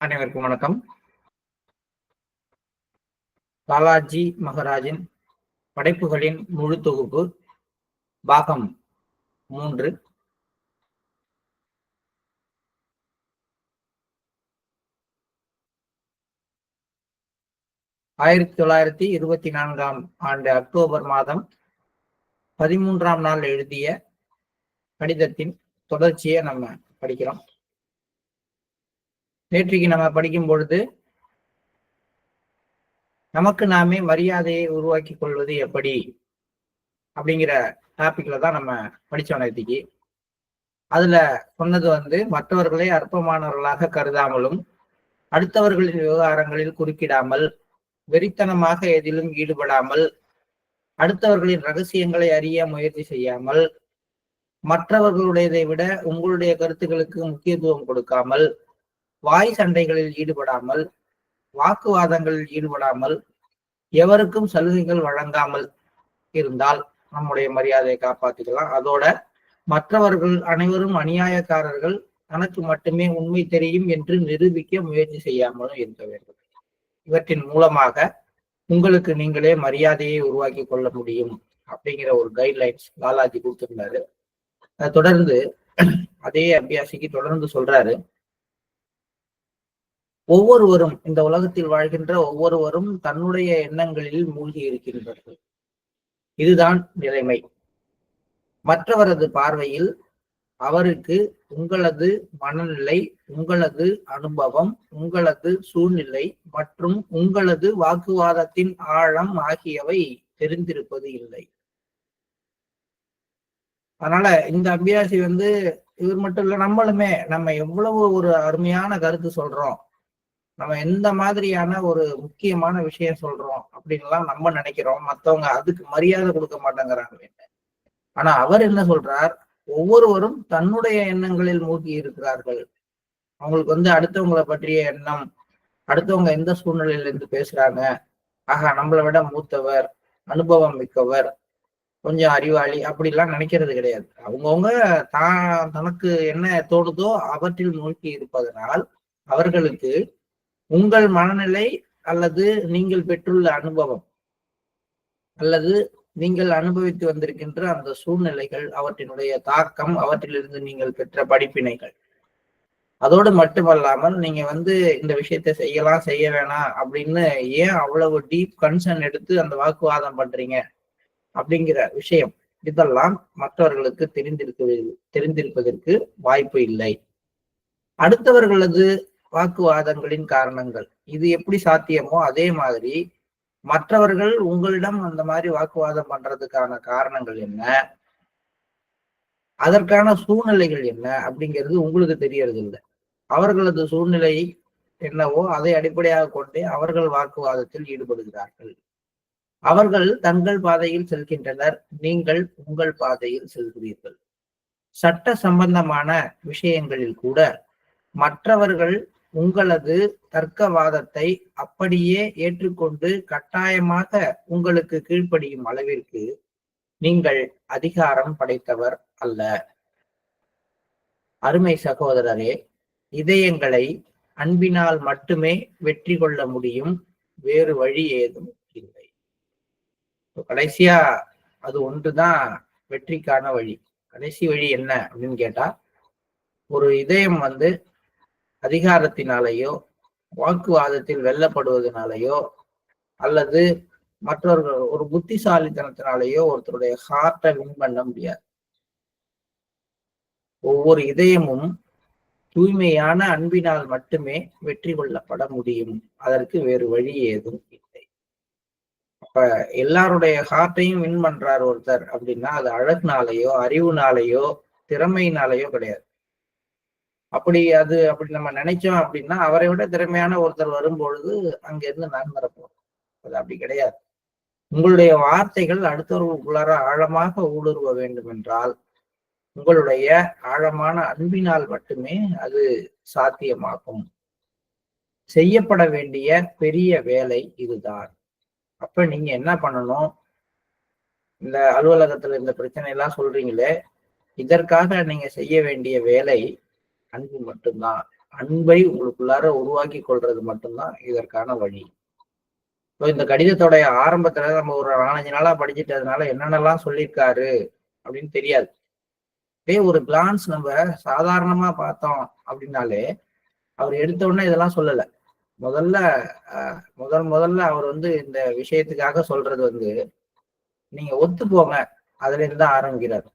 அனைவருக்கும் வணக்கம். லாலாஜி மகராஜின் படைப்புகளின் முழு தொகுப்பு பாகம் 3. 1924 ஆண்டு அக்டோபர் மாதம் 13ஆம் நாள் எழுதிய கடிதத்தின் தொடர்ச்சியை நம்ம படிக்கிறோம். நேற்றைக்கு நம்ம படிக்கும் பொழுது நமக்கு நாமே மரியாதையை உருவாக்கி கொள்வது எப்படி அப்படிங்கிற டாபிக்ல தான் நம்ம படிச்சோம் நேற்றுக்கு. அதுல சொன்னது மற்றவர்களை அற்பமானவர்களாக கருதாமலும், அடுத்தவர்களின் விவகாரங்களில் குறுக்கிடாமல், வெறித்தனமாக எதிலும் ஈடுபடாமல், அடுத்தவர்களின் ரகசியங்களை அறிய முயற்சி செய்யாமல், மற்றவர்களுடையதை விட உங்களுடைய கருத்துக்களுக்கு முக்கியத்துவம் கொடுக்காமல், வாய் சண்டைகளில் ஈடுபடாமல், வாக்குவாதங்களில் ஈடுபடாமல், எவருக்கும் சலுகைகள் வழங்காமல் இருந்தால் நம்முடைய மரியாதையை காப்பாற்றிக்கலாம். அதோட மற்றவர்கள் அனைவரும் அநியாயக்காரர்கள், தனக்கு மட்டுமே உண்மை தெரியும் என்று நிரூபிக்க முயற்சி செய்யாமலும் இருக்க வேண்டும். இவற்றின் மூலமாக உங்களுக்கு நீங்களே மரியாதையை உருவாக்கி கொள்ள முடியும் அப்படிங்கிற ஒரு கைட்லைன்ஸ் லாலாஜி கொடுத்திருந்தாரு. அதை தொடர்ந்து அதே அபியாசிக்கு தொடர்ந்து சொல்றாரு, ஒவ்வொருவரும், இந்த உலகத்தில் வாழ்கின்ற ஒவ்வொருவரும் தன்னுடைய எண்ணங்களில் மூழ்கி இருக்கின்றார்கள். இதுதான் நிலைமை. மற்றவரது பார்வையில் அவருக்கு உங்களது மனநிலை, உங்களது அனுபவம், உங்களது சூழ்நிலை மற்றும் உங்களது வாக்குவாதத்தின் ஆழம் ஆகியவை தெரிந்திருப்பது இல்லை. அதனால இந்த அபியாசி இவர் மட்டும் இல்ல, நம்மளுமே நம்ம எவ்வளவு ஒரு அருமையான கருத்து சொல்றோம், நம்ம எந்த மாதிரியான ஒரு முக்கியமான விஷயம் சொல்றோம் அப்படின்லாம் நம்ம நினைக்கிறோம். மத்தவங்க அதுக்கு மரியாதை கொடுக்க மாட்டேங்கிறாங்க. ஆனா அவர் என்ன சொல்றார், ஒவ்வொருவரும் தன்னுடைய எண்ணங்களில் மூழ்கி இருக்கிறார்கள். அவங்களுக்கு அடுத்தவங்களை பற்றிய எண்ணம், அடுத்தவங்க எந்த சூழ்நிலையில இருந்து பேசுறாங்க, ஆகா நம்மளை விட மூத்தவர், அனுபவம் மிக்கவர், கொஞ்சம் அறிவாளி அப்படிலாம் நினைக்கிறது கிடையாது. அவங்கவுங்க தனக்கு என்ன தோணுதோ அவற்றில் மூழ்கி இருப்பதனால் அவர்களுக்கு உங்கள் மனநிலை அல்லது நீங்கள் பெற்றுள்ள அனுபவம் அல்லது நீங்கள் அனுபவித்து வந்திருக்கின்ற அந்த சூழ்நிலைகள், அவற்றினுடைய தாக்கம், அவற்றிலிருந்து நீங்கள் பெற்ற படிப்பினைகள், அதோடு மட்டுமல்லாமல் நீங்க இந்த விஷயத்த செய்யலாம் செய்ய வேணாம் அப்படின்னு ஏன் அவ்வளவு டீப் கன்சர்ன் எடுத்து அந்த வாக்குவாதம் பண்றீங்க அப்படிங்கிற விஷயம், இதெல்லாம் மற்றவர்களுக்கு தெரிந்திருப்பதற்கு வாய்ப்பு இல்லை. அடுத்தவர்களது வாக்குவாதங்களின் காரணங்கள், இது எப்படி சாத்தியமோ அதே மாதிரி மற்றவர்கள் உங்களிடம் அந்த மாதிரி வாக்குவாதம் பண்றதுக்கான காரணங்கள் என்ன, அதற்கான சூழ்நிலைகள் என்ன அப்படிங்கிறது உங்களுக்கு தெரியறது இல்லை. அவர்களது சூழ்நிலை என்னவோ அதை அடிப்படையாக கொண்டே அவர்கள் வாக்குவாதத்தில் ஈடுபடுகிறார்கள். அவர்கள் தங்கள் பாதையில் செல்கின்றனர், நீங்கள் உங்கள் பாதையில் செல்கிறீர்கள். சட்ட சம்பந்தமான விஷயங்களில் கூட மற்றவர்கள் உங்களது தர்க்கவாதத்தை அப்படியே ஏற்றுக்கொண்டு கட்டாயமாக உங்களுக்கு கீழ்ப்படியும் அளவிற்கு நீங்கள் அதிகாரம் படைத்தவர் அல்ல. அருமை சகோதரரே, இதயங்களை அன்பினால் மட்டுமே வெற்றி கொள்ள முடியும், வேறு வழி ஏதும் இல்லை. கடைசியா அது ஒன்றுதான் வெற்றிக்கான வழி. கடைசி வழி என்ன அப்படின்னு கேட்டா, ஒரு இதயம் அதிகாரத்தினாலேயோ வாக்குவாதத்தில் வெல்லப்படுவதனாலேயோ அல்லது மற்றவர்கள் ஒரு புத்திசாலித்தனத்தினாலேயோ ஒருத்தருடைய ஹார்ட்டை வின் பண்ண முடியாது. ஒவ்வொரு இதயமும் தூய்மையான அன்பினால் மட்டுமே வெற்றி கொள்ளப்பட முடியும். அதற்கு வேறு வழி ஏதும் இல்லை. அப்ப எல்லாருடைய ஹார்ட்டையும் வின் பண்றாரு ஒருத்தர் அப்படின்னா அது அழகுனாலேயோ அறிவுனாலேயோ திறமையினாலேயோ கிடையாது. அப்படி நம்ம நினைச்சோம் அப்படின்னா அவரை விட திறமையான ஒருத்தர் வரும்பொழுது அங்க இருந்து நான் வரப்போம். அது அப்படி கிடையாது. உங்களுடைய வார்த்தைகள் அடுத்தவர்களுக்குள்ளார ஆழமாக ஊடுருவ வேண்டும் என்றால் உங்களுடைய ஆழமான அன்பினால் மட்டுமே அது சாத்தியமாகும். செய்யப்பட வேண்டிய பெரிய வேலை இதுதான். அப்ப நீங்க என்ன பண்ணணும், இந்த அலுவலகத்துல இந்த பிரச்சனை எல்லாம் சொல்றீங்களே, இதற்காக நீங்க செய்ய வேண்டிய வேலை அன்பு மட்டும்தான் அன்பை உங்களுக்குள்ளார உருவாக்கி கொள்றது மட்டும்தான் இதற்கான வழி. இந்த கடிதத்தோடைய ஆரம்பத்துல நம்ம ஒரு 4-5 நாளா படிச்சுட்டதுனால என்னென்னலாம் சொல்லியிருக்காரு அப்படின்னு தெரியாது. ஒரு கிளான்ஸ் நம்ம சாதாரணமா பார்த்தோம் அப்படின்னாலே அவர் எடுத்த உடனே இதெல்லாம் சொல்லல. முதல்ல அவர் இந்த விஷயத்துக்காக சொல்றது நீங்க ஒத்து போங்க, அதுல இருந்து தான் ஆரம்பிக்கிறார்.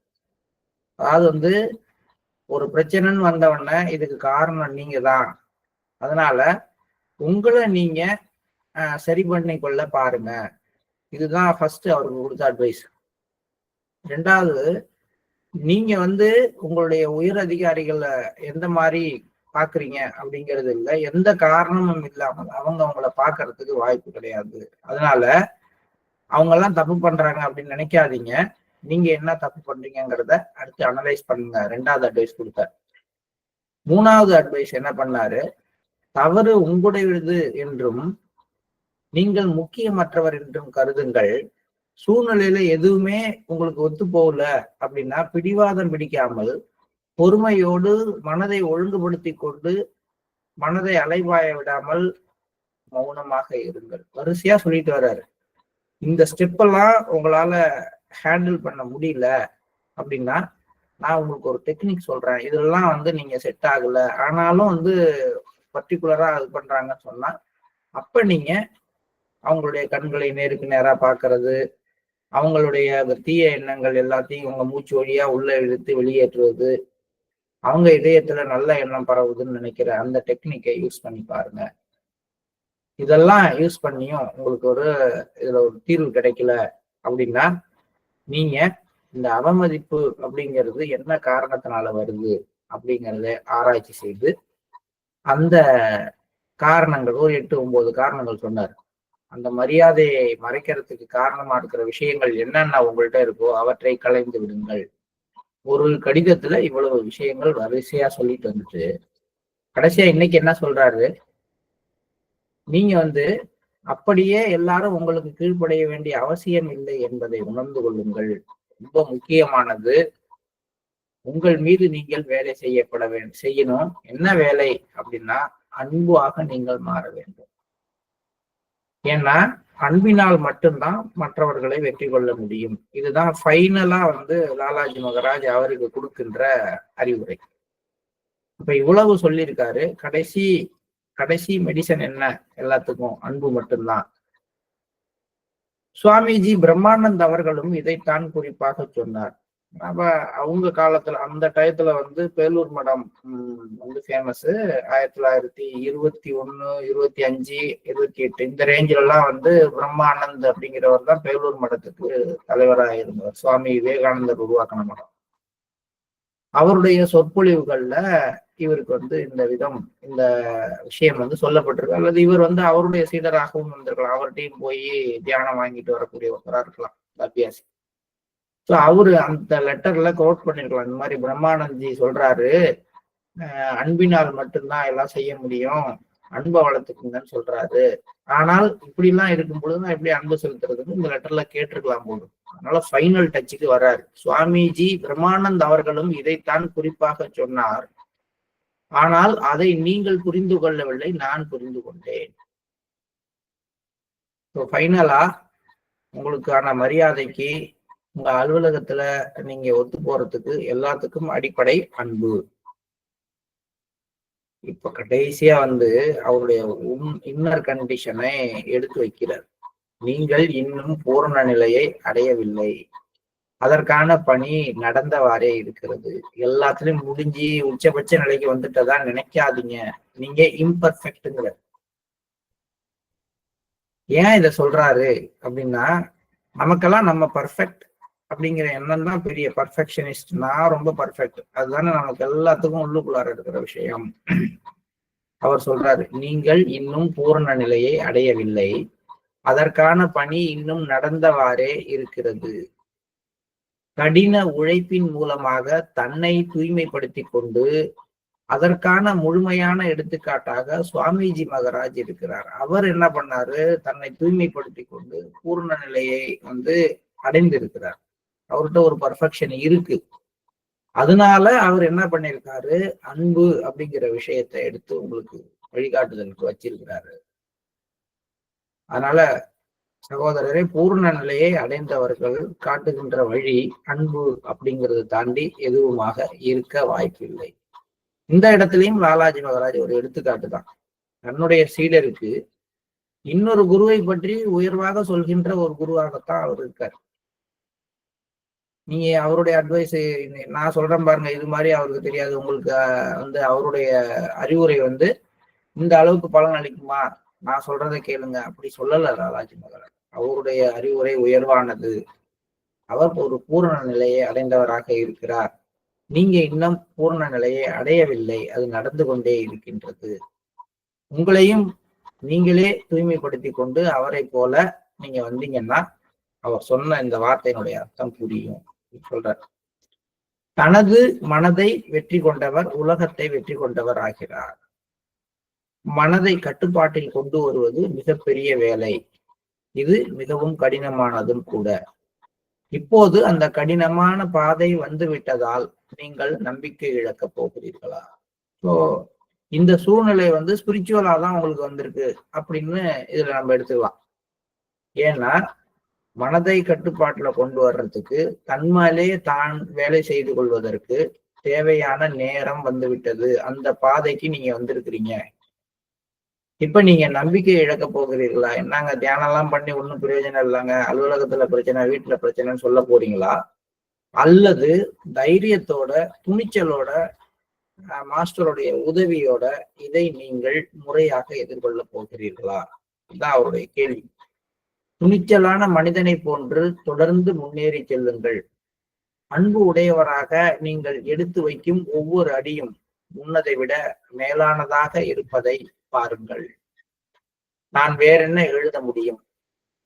அதாவது ஒரு பிரச்சனைன்னு வந்தவொடனே இதுக்கு காரணம் நீங்க தான், அதனால உங்களை நீங்க சரி பண்ணி கொள்ள பாருங்க. இதுதான் ஃபர்ஸ்ட் அவருக்கு கொடுத்த அட்வைஸ். ரெண்டாவது, நீங்க உங்களுடைய உயர் அதிகாரிகளை எந்த மாதிரி பாக்குறீங்க அப்படிங்கிறது இல்லை, எந்த காரணமும் இல்லாமல் அவங்க அவங்கள பாக்குறதுக்கு வாய்ப்பு கிடையாது. அதனால அவங்க எல்லாம் தப்பு பண்றாங்க அப்படின்னு நினைக்காதீங்க. நீங்க என்ன தப்பு பண்றீங்கிறத அடுத்து அனலைஸ் பண்ணுங்க. ரெண்டாவது அட்வைஸ் கொடுத்தார். மூணாவது அட்வைஸ் என்ன பண்ணாரு, தவறு உங்களுடையது என்றும் நீங்கள் முக்கியமற்றவர் என்றும் கருதுங்கள். சூழ்நிலையில எதுவுமே உங்களுக்கு ஒத்து போகல அப்படின்னா பிடிவாதம் பிடிக்காமல் பொறுமையோடு மனதை ஒழுங்குபடுத்தி கொண்டு மனதை அலைவாய விடாமல் மௌனமாக இருங்கள். வரிசையா சொல்லிட்டு வர்றாரு. இந்த ஸ்டெப் எல்லாம் உங்களால ஹேண்டில் பண்ண முடியல அப்படின்னா நான் உங்களுக்கு ஒரு டெக்னிக் சொல்றேன். இதெல்லாம் நீங்க செட் ஆகல, ஆனாலும் பர்டிகுலரா அது பண்றாங்கன்னு சொன்னா அப்ப நீங்க அவங்களுடைய கண்களை நேருக்கு நேரா பாக்குறது, அவங்களுடைய தீய எண்ணங்கள் எல்லாத்தையும் உங்க மூச்சு வழியா உள்ள இழுத்து வெளியேற்றுவது, அவங்க இதயத்துல நல்ல எண்ணம் பரவுதுன்னு நினைக்கிற அந்த டெக்னிக்கை யூஸ் பண்ணி பாருங்க. இதெல்லாம் யூஸ் பண்ணியும் உங்களுக்கு இதுல ஒரு தீர்வு கிடைக்கல அப்படின்னா நீங்க இந்த அவமதிப்பு அப்படிங்கிறது என்ன காரணத்தினால வருது அப்படிங்கிறத ஆராய்ச்சி செய்து அந்த காரணங்கள் ஒரு 8-9 காரணங்கள் சொன்னார். அந்த மரியாதையை மறைக்கிறதுக்கு காரணமா இருக்கிற விஷயங்கள் என்னென்ன உங்கள்கிட்ட இருக்கோ அவற்றை களைந்து விடுங்கள். ஒரு கடிதத்துல இவ்வளவு விஷயங்கள் வரிசையா சொல்லிட்டு வந்துட்டு கடைசியா இன்னைக்கு என்ன சொல்றாரு, நீங்க அப்படியே எல்லாரும் உங்களுக்கு கீழ்ப்படைய வேண்டிய அவசியம் இல்லை என்பதை உணர்ந்து கொள்ளுங்கள். ரொம்ப முக்கியமானது, உங்கள் மீது நீங்கள் வேலை செய்யணும். என்ன வேலை அப்படின்னா அன்பாக நீங்கள் மாற வேண்டும். ஏன்னா அன்பினால் மட்டும்தான் மற்றவர்களை வெற்றி கொள்ள முடியும். இதுதான் ஃபைனலா லாலாஜி மகராஜ் அவருக்கு கொடுக்கின்ற அறிவுரை. இப்ப இவ்வளவு சொல்லியிருக்காரு. கடைசி மெடிசன் என்ன? எல்லாத்துக்கும் அன்பு மட்டும்தான். சுவாமிஜி பிரம்மானந்த் அவர்களும் இதைத்தான் குறிப்பாக சொன்னார். அப்ப அவங்க காலத்துல அந்த டயத்துல பேலூர் மடம் ஃபேமஸ். 1921, 25, 28 இந்த ரேஞ்சில எல்லாம் பிரம்மானந்த் அப்படிங்கிறவர் தான் பேலூர் மடத்துக்கு தலைவராக இருந்தவர். சுவாமி விவேகானந்தர் உருவாக்கின மடம். அவருடைய சொற்பொழிவுகள்ல இவருக்கு இந்த இந்த விஷயம் சொல்லப்பட்டிருக்கு. அல்லது இவர் அவருடைய சீடராகவும் வந்திருக்கலாம். அவர்கிட்டையும் போய் தியானம் வாங்கிட்டு வரக்கூடிய ஒருத்தரா இருக்கலாம் அபியாசி. ஸோ அவரு அந்த லெட்டர்ல கோட் பண்ணிருக்கலாம். இந்த மாதிரி பிரம்மானந்த்ஜி சொல்றாரு, அன்பினால் மட்டும்தான் எல்லாம் செய்ய முடியும், அன்பை வளர்த்துக்குங்கன்னு சொல்றாரு. ஆனால் இப்படி எல்லாம் இருக்கும் பொழுது எப்படி அன்பு செலுத்துறதுன்னு இந்த லெட்டர்ல கேட்டிருக்கலாம் போதும். அதனால ஃபைனல் டச்சுக்கு வர்றாரு. சுவாமிஜி பிரம்மானந்த் அவர்களும் இதைத்தான் குறிப்பாக சொன்னார். ஆனால் அதை நீங்கள் புரிந்து கொள்ளவில்லை, நான் புரிந்து கொண்டேன். ஃபைனலா உங்களுக்கான மரியாதைக்கு உங்க அலுவலகத்துல நீங்க ஒத்து போறதுக்கு எல்லாத்துக்கும் அடிப்படை அன்பு. இப்ப கடைசியா அவருடைய இன்னர் கண்டிஷனை எடுத்து வைக்கிறார். நீங்கள் இன்னும் பூரண நிலையை அடையவில்லை, அதற்கான பணி நடந்தவாறே இருக்கிறது. எல்லாத்துலயும் முடிஞ்சு உச்சபட்ச நிலைக்கு வந்துட்டதான் நினைக்காதீங்க, நீங்க இம்பர்ஃபெக்ட்ங்கிற. ஏன் இத சொல்றாரு அப்படின்னா, நமக்கெல்லாம் நம்ம பர்ஃபெக்ட் அப்படிங்கிற எண்ணம் தான் பெரிய பர்ஃபெக்ஷனிஸ்ட். நான் ரொம்ப பர்ஃபெக்ட், அதுதானே நமக்கு எல்லாத்துக்கும் உள்ளுக்குள்ளார இருக்கிற விஷயம். அவர் சொல்றாரு, நீங்கள் இன்னும் பூரண நிலையை அடையவில்லை, அதற்கான பணி இன்னும் நடந்தவாறே இருக்கிறது. கடின உழைப்பின் மூலமாக தன்னை தூய்மைப்படுத்தி கொண்டு அதற்கான முழுமையான எடுத்துக்காட்டாக சுவாமிஜி மகராஜ் இருக்கிறார். அவர் என்ன பண்ணாரு, தன்னை தூய்மைப்படுத்தி கொண்டு பூர்ண நிலையை அடைந்திருக்கிறார். அவர்கிட்ட ஒரு பர்ஃபெக்ஷன் இருக்கு. அதனால அவர் என்ன பண்ணிருக்காரு, அன்பு அப்படிங்கிற விஷயத்தை எடுத்து உங்களுக்கு வழிகாட்டுதலுக்கு வச்சிருக்கிறாரு. அதனால சகோதரரை, பூர்ண நிலையை அடைந்தவர்கள் காட்டுகின்ற வழி அன்பு அப்படிங்கிறத தாண்டி எதுவுமாக இருக்க வாய்ப்பில்லை. இந்த இடத்துலயும் லாலாஜி மகராஜ் ஒரு எடுத்துக்காட்டு தான். தன்னுடைய சீடருக்கு இன்னொரு குருவை பற்றி உயர்வாக சொல்கின்ற ஒரு குருவாகத்தான் அவர் இருக்கார். நீங்க அவருடைய அட்வைஸ் நான் சொல்றேன் பாருங்க, இது மாதிரி அவருக்கு தெரியாது, உங்களுக்கு வந்து அவருடைய அறிவுரை வந்து இந்த அளவுக்கு பலன் அளிக்குமா, நான் சொல்றதை கேளுங்க அப்படி சொல்லல லாலாஜி மகராஜ். அவருடைய அறிவுரை உயர்வானது. அவர் ஒரு பூரண நிலையை அடைந்தவராக இருக்கிறார். நீங்க இன்னும் பூரண நிலையை அடையவில்லை, அது நடந்து கொண்டே இருக்கின்றது. உங்களையும் நீங்களே தூய்மைப்படுத்தி கொண்டு அவரை போல நீங்க வந்தீங்கன்னா அவர் சொன்ன இந்த வார்த்தையினுடைய அர்த்தம் புரியும் சொல்றார். தனது மனதை வெற்றி கொண்டவர் உலகத்தை வெற்றி கொண்டவர் ஆகிறார். மனதை கட்டுப்பாட்டில் கொண்டு வருவது மிகப்பெரிய வேலை. இது மிகவும் கடினமானதும் கூட. இப்போது அந்த கடினமான பாதை வந்து விட்டதால் நீங்கள் நம்பிக்கை இழக்க போகிறீர்களா? ஸோ இந்த சூழ்நிலை வந்து ஸ்பிரிச்சுவலா தான் உங்களுக்கு வந்திருக்கு அப்படின்னு இதுல நம்ம எடுத்துக்கலாம். ஏன்னா மனதை கட்டுப்பாட்டுல கொண்டு வர்றதுக்கு தன்மாலே தான் வேலை செய்து கொள்வதற்கு தேவையான நேரம் வந்து விட்டது. அந்த பாதைக்கு நீங்க வந்திருக்கிறீங்க. இப்ப நீங்க நம்பிக்கை இழக்க போகிறீர்களா? என்னங்க தியானம் எல்லாம் பண்ணி ஒன்றும் பிரயோஜனம் இல்லைங்க, அலுவலகத்துல பிரச்சனை, வீட்டுல பிரச்சனைன்னு சொல்ல போறீங்களா? அல்லது தைரியத்தோட துணிச்சலோட மாஸ்டருடைய உதவியோட இதை நீங்கள் முறையாக எதிர்கொள்ள போகிறீர்களா? இதுதான் அவருடைய கேள்வி. துணிச்சலான மனிதனை போன்று தொடர்ந்து முன்னேறி செல்லுங்கள். அன்பு உடையவராக நீங்கள் எடுத்து வைக்கும் ஒவ்வொரு அடியும் முன்னதை விட மேலானதாக இருப்பதை பாருங்கள். நான் வேற என்ன எழுத முடியும்?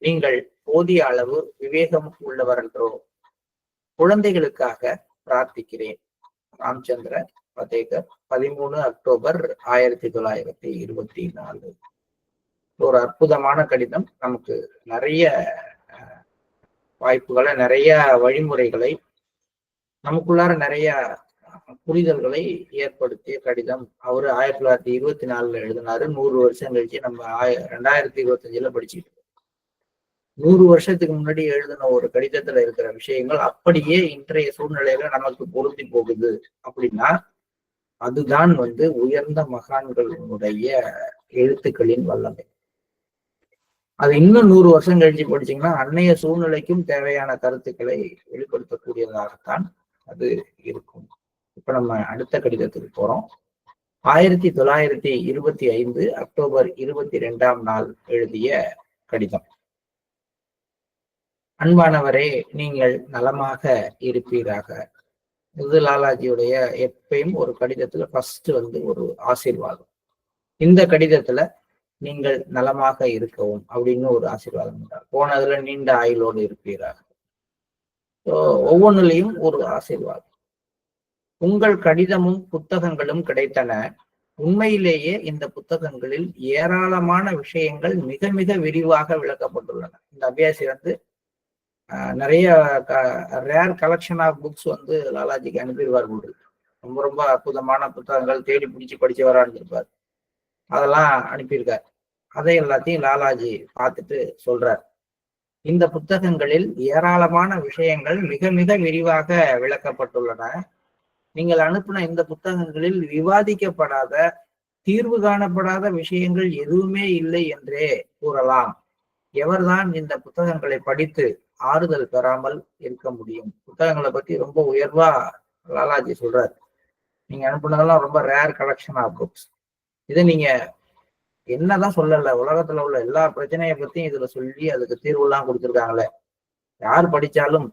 நீங்கள் போதிய அளவு விவேகம் உள்ளவர் என்றோ. குழந்தைகளுக்காக பிரார்த்திக்கிறேன். ராம்சந்திர பதேகர், 13 அக்டோபர் 1924. ஒரு அற்புதமான கடிதம். நமக்கு நிறைய வாய்ப்புகளை, நிறைய வழிமுறைகளை, நமக்குள்ளார நிறைய புரிதல்களை ஏற்படுத்திய கடிதம். அவரு 1924 எழுதினாரு. 100 வருஷம் கழிச்சு நம்ம 2025 படிச்சுட்டு 100 வருஷத்துக்கு முன்னாடி எழுதின ஒரு கடிதத்துல இருக்கிற விஷயங்கள் அப்படியே இன்றைய சூழ்நிலையில நமக்கு பொருந்தி போகுது அப்படின்னா அதுதான் வந்து உயர்ந்த மகான்களுடைய எழுத்துக்களின் வல்லமை. அது இன்னும் 100 வருஷம் கழிச்சு படிச்சீங்கன்னா அன்னைய சூழ்நிலைக்கும் தேவையான கருத்துக்களை வெளிப்படுத்தக்கூடியதாகத்தான் அது இருக்கும். இப்ப நம்ம அடுத்த கடிதத்துக்கு போறோம். 1925 அக்டோபர் 22ஆம் நாள் எழுதிய கடிதம். அன்பானவரே, நீங்கள் நலமாக இருப்பீராக. இது லாலாஜியுடைய எப்பயும் ஒரு கடிதத்துல ஃபர்ஸ்ட் வந்து ஒரு ஆசீர்வாதம். இந்த கடிதத்துல நீங்கள் நலமாக இருக்கவும் அப்படின்னு ஒரு ஆசீர்வாதம் உண்டார். போனதுல நீண்ட ஆயுளோடு இருப்பீராக. ஒவ்வொன்றுலையும் ஒரு ஆசீர்வாதம். உங்கள் கடிதமும் புத்தகங்களும் கிடைத்தன. உண்மையிலேயே இந்த புத்தகங்களில் ஏராளமான விஷயங்கள் மிக மிக விரிவாக விளக்கப்பட்டுள்ளன. இந்த அபியாசி வந்து நிறைய ரேர் கலெக்ஷன் ஆஃப் புக்ஸ் வந்து லாலாஜிக்கு அனுப்பிடுவார். ரொம்ப ரொம்ப அற்புதமான புத்தகங்கள் தேடி பிடிச்சி படிச்சவரா இருந்திருப்பார். அதெல்லாம் அனுப்பியிருக்கார். அதை எல்லாத்தையும் லாலாஜி பார்த்துட்டு சொல்றார், இந்த புத்தகங்களில் ஏராளமான விஷயங்கள் மிக மிக விரிவாக விளக்கப்பட்டுள்ளன. நீங்கள் அனுப்பின இந்த புத்தகங்களில் விவாதிக்கப்படாத, தீர்வு காணப்படாத விஷயங்கள் எதுவுமே இல்லை என்றே கூறலாம். எவர்தான் இந்த புத்தகங்களை படித்து ஆறுதல் பெறாமல் இருக்க முடியும்? புத்தகங்களை பத்தி ரொம்ப உயர்வா லாலாஜி சொல்றாரு. நீங்க அனுப்புனதெல்லாம் ரொம்ப ரேர் கலெக்ஷன் ஆஃப் புக்ஸ். இதை நீங்க என்னதான் சொல்லல, உலகத்துல உள்ள எல்லா பிரச்சனையை பத்தியும் இதுல சொல்லி அதுக்கு தீர்வு எல்லாம் கொடுத்துருக்காங்களே. யார் படிச்சாலும்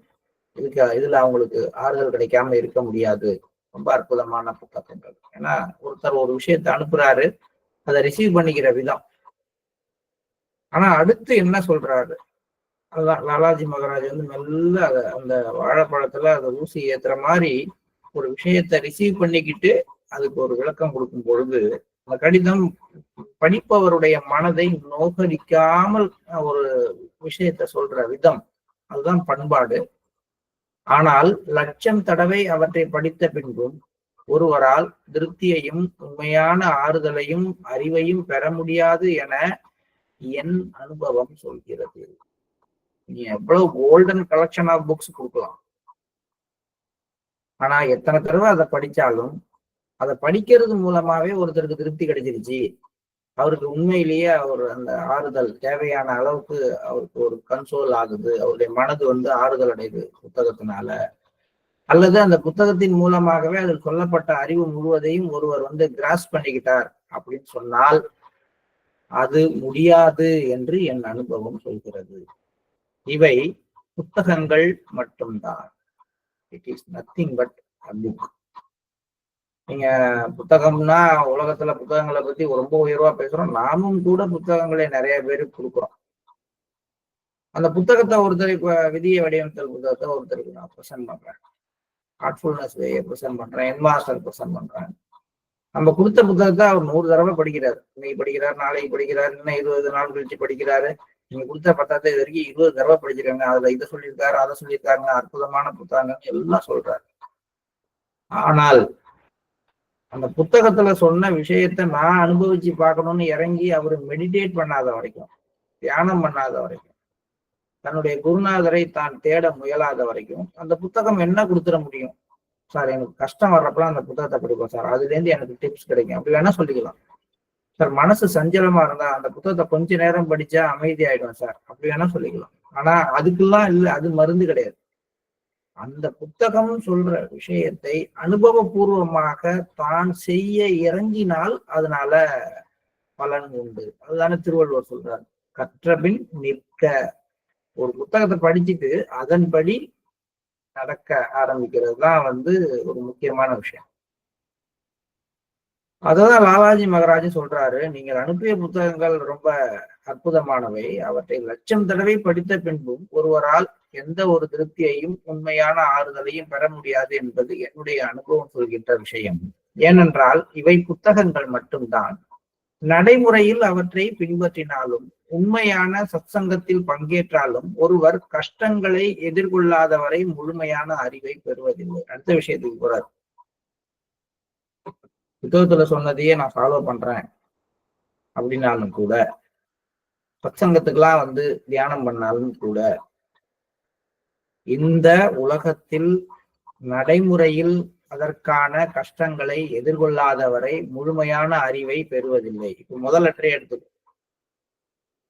இதுல அவங்களுக்கு ஆறுதல் கிடைக்காம இருக்க முடியாது. ரொம்ப அற்புதமான புத்தகங்கள். ஏன்னா ஒருத்தர் ஒரு விஷயத்தை அனுப்புறாரு, அதை ரிசீவ் பண்ணிக்கிற விதம். ஆனா அடுத்து என்ன சொல்றாரு, அதான் லாலாஜி மகராஜ் வந்து மெல்ல அந்த வாழைப்பழத்துல அந்த ஊசி ஏத்துற மாதிரி ஒரு விஷயத்தை ரிசீவ் பண்ணிக்கிட்டு அதுக்கு ஒரு விளக்கம் கொடுக்கும் பொழுது அந்த கடிதம் படிப்பவருடைய மனதை நோகடிக்காமல் ஒரு விஷயத்த சொல்ற விதம், அதுதான் பண்பாடு. ஆனால் லட்சம் தடவை அவற்றை படித்த பின்பும் ஒருவரால் திருப்தியையும் உண்மையான ஆறுதலையும் அறிவையும் பெற முடியாது என என் அனுபவம் சொல்கிறது. நீ எவ்வளவு கோல்டன் கலெக்ஷன் ஆஃப் புக்ஸ் கொடுக்கலாம், ஆனா எத்தனை தடவை அதை படிச்சாலும் அதை படிக்கிறது மூலமாவே ஒருத்தருக்கு திருப்தி கிடைச்சிருச்சு, அவருக்கு உண்மையிலேயே அவர் அந்த ஆறுதல் தேவையான அளவுக்கு அவருக்கு ஒரு கன்சோல் ஆகுது, அவருடைய மனது ஆறுதல் அடையுது புத்தகத்தினால, அல்லது அந்த புத்தகத்தின் மூலமாகவே அதில் சொல்லப்பட்ட அறிவு முழுவதையும் ஒருவர் கிராஸ் பண்ணிக்கிட்டார் அப்படின்னு சொன்னால் அது முடியாது என்று என் அனுபவம் சொல்கிறது. இவை புத்தகங்கள் மட்டும்தான். It is nothing but a book. நீங்க புத்தகம்னா உலகத்துல புத்தகங்களை பத்தி ரொம்ப உயர்வா பேசுறோம், நாமும் கூட புத்தகங்களை நிறைய பேருக்கு கொடுக்குறோம். அந்த புத்தகத்தை ஒருத்தருக்கு விதியை வடிவமைத்தல் புத்தகத்தை ஒருத்தருக்கு நான் ப்ரெசென்ட் பண்றேன், ஹார்ட்ஃபுல்னஸ் வேயை ப்ரெசென்ட் பண்றேன், என்மாஸ்டர் ப்ரெசென்ட் பண்றேன். நம்ம கொடுத்த புத்தகத்தை அவர் 100 தடவை படிக்கிறாரு, இன்னைக்கு படிக்கிறாரு, நாளைக்கு படிக்கிறாரு, இன்னும் 20 நாள் கழிச்சு படிக்கிறாரு. நீங்க கொடுத்த பத்தத்தை இது வரைக்கும் 20 தடவை படிச்சிருக்காங்க, அதுல இதை சொல்லியிருக்காரு, அதை சொல்லியிருக்காருங்க, அற்புதமான புத்தகங்கள் எல்லாம் சொல்றாரு. ஆனால் அந்த புத்தகத்துல சொன்ன விஷயத்த நான் அனுபவிச்சு பார்க்கணும்னு இறங்கி அவரு மெடிடேட் பண்ணாத வரைக்கும், தியானம் பண்ணாத வரைக்கும், தன்னுடைய குருநாதரை தான் தேட முயலாத வரைக்கும் அந்த புத்தகம் என்ன கொடுத்துட முடியும்? சார் எனக்கு கஷ்டம் வர்றப்பெல்லாம் அந்த புத்தகத்தை படிப்போம் சார், அதுல இருந்து எனக்கு டிப்ஸ் கிடைக்கும், அப்படி வேணா சொல்லிக்கலாம். சார் மனசு சஞ்சலமா இருந்தா அந்த புத்தகத்தை கொஞ்ச நேரம் படிச்சா அமைதி ஆயிடும் சார், அப்படி வேணா சொல்லிக்கலாம். ஆனா அதுக்கெல்லாம் இல்லை, அது மருந்து கிடையாது. அந்த புத்தகம் சொல்ற விஷயத்தை அனுபவபூர்வமாக தான் செய்ய இறங்கினால் அதனால பலன் உண்டு. அதுதானே திருவள்ளுவர் சொல்றாரு, கற்றபின் நிற்க. ஒரு புத்தகத்தை படிச்சுட்டு அதன்படி நடக்க ஆரம்பிக்கிறது தான் ஒரு முக்கியமான விஷயம். அததான் லாலாஜி மகராஜ் சொல்றாரு, நீங்கள் அனுப்பிய புத்தகங்கள் ரொம்ப அற்புதமானவை, அவற்றை லட்சம் தடவை படித்த பின்பும் ஒருவரால் எந்த ஒரு திருப்தியையும் உண்மையான ஆறுதலையும் பெற முடியாது என்பது என்னுடைய அனுபவம் சொல்கின்ற விஷயம். ஏனென்றால் இவை புத்தகங்கள் மட்டும்தான். நடைமுறையில் அவற்றை பின்பற்றினாலும் உண்மையான சத்சங்கத்தில் பங்கேற்றாலும் ஒருவர் கஷ்டங்களை எதிர்கொள்ளாதவரை முழுமையான அறிவை பெறுவதில்லை. அடுத்த விஷயத்துக்கு போறாரு. புத்தகத்துல சொன்னதையே நான் ஃபாலோ பண்றேன் அப்படின்னாலும் கூட, சத்சங்கத்துக்கெல்லாம் தியானம் பண்ணாலும் கூட, இந்த உலகத்தில் நடைமுறையில் அதற்கான கஷ்டங்களை எதிர்கொள்ளாதவரை முழுமையான அறிவை பெறுவதில்லை. இப்ப முதல் லெட்டரே எடுத்துக்கும்,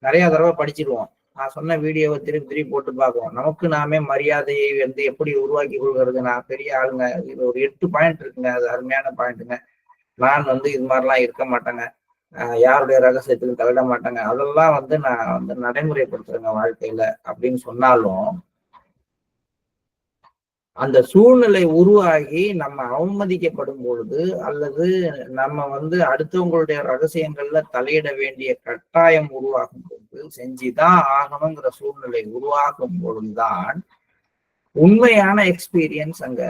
நிறைய தடவை படிச்சிருவோம், நான் சொன்ன வீடியோவை திருப்பி திருப்பி போட்டு பார்க்குவோம், நமக்கு நாமே மரியாதையை எப்படி உருவாக்கி கொள்கிறது. நான் பெரிய ஆளுங்க, இது ஒரு 8 பாயிண்ட் இருக்குங்க, அது அருமையான பாயிண்ட்டுங்க, நான் இது மாதிரிலாம் இருக்க மாட்டேங்க, யாருடைய ரகசியத்திலும் தலையிட மாட்டேங்க, அதெல்லாம் நான் நடைமுறைப்படுத்துறேங்க வாழ்க்கையில அப்படின்னு சொன்னாலும் அந்த சூழ்நிலை உருவாகி நம்ம அவமதிக்கப்படும் பொழுது, அல்லது நம்ம அடுத்தவங்களுடைய ரகசியங்கள்ல தலையிட வேண்டிய கட்டாயம் உருவாகும் பொழுது, செஞ்சுதான் ஆகணுங்கிற சூழ்நிலை உருவாகும் பொழுதுதான் உண்மையான எக்ஸ்பீரியன்ஸ் அங்க